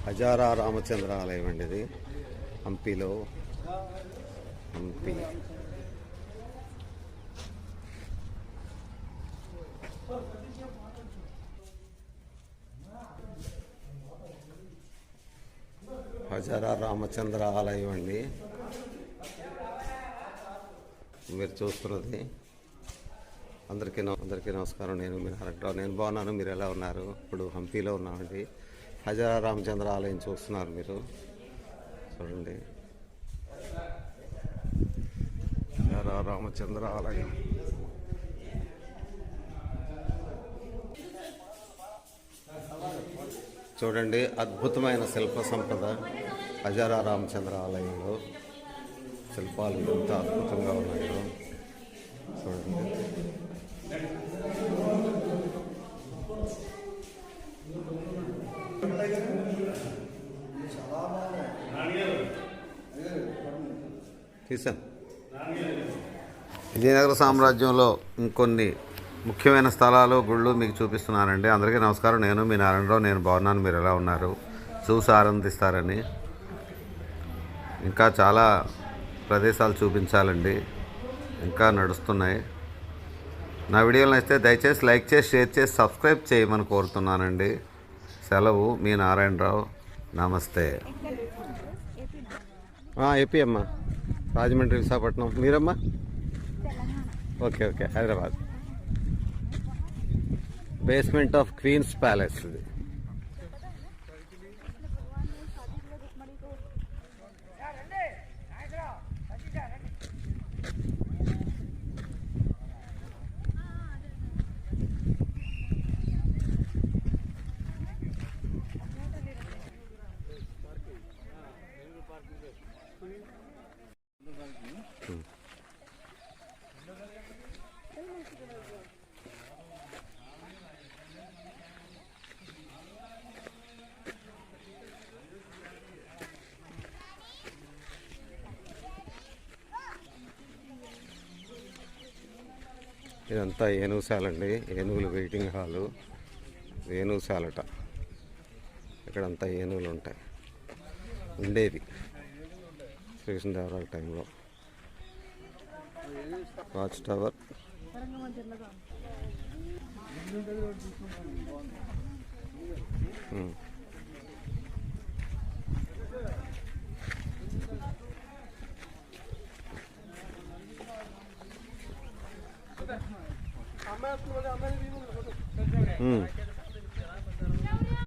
హజారా రామచంద్ర ఆలయం అండి ఇది హంపీలో. హంపి హజారా రామచంద్ర ఆలయం అండి మీరు చూస్తున్నది. అందరికీ నమస్కారం. నేను మీ నారాయణరావు. నేను బాగున్నాను, మీరు ఎలా ఉన్నారు? ఇప్పుడు హంపీలో ఉన్నామండి. హజారా రామచంద్ర ఆలయం చూస్తున్నారు మీరు, చూడండి. హజారా రామచంద్ర ఆలయం చూడండి. అద్భుతమైన శిల్ప సంపద హజారా రామచంద్ర ఆలయంలో. శిల్పాలు ఎంత అద్భుతంగా ఉన్నాయో చూడండి. తీసాను. విజయనగర సామ్రాజ్యంలో ఇంకొన్ని ముఖ్యమైన స్థలాలు, గుళ్ళు మీకు చూపిస్తున్నానండి. అందరికీ నమస్కారం. నేను మీ నారాయణరావు. నేను బాగున్నాను, మీరు ఎలా ఉన్నారు? చూసి ఆనందిస్తారని. ఇంకా చాలా ప్రదేశాలు చూపించాలండి, ఇంకా నడుస్తున్నాయి. నా వీడియోలు నచ్చితే దయచేసి లైక్ చేసి, షేర్ చేసి, సబ్స్క్రైబ్ చేయమని కోరుతున్నానండి. సెలవు, మీ నారాయణరావు. నమస్తే. ఏపీ అమ్మా, రాజమండ్రి, విశాఖపట్నం. మీరమ్మా? Okay, Hyderabad. Basement of queen's palace ఇది. ఇదంతా ఏనుగుశాల అండి. ఏనుగులు వెయిటింగ్ హాలు, ఏనుగుశాలట. ఇక్కడంతా ఏనుగులు ఉంటాయి, ఉండేది శ్రీకృష్ణదేవరాయల టైంలో. Watch tower.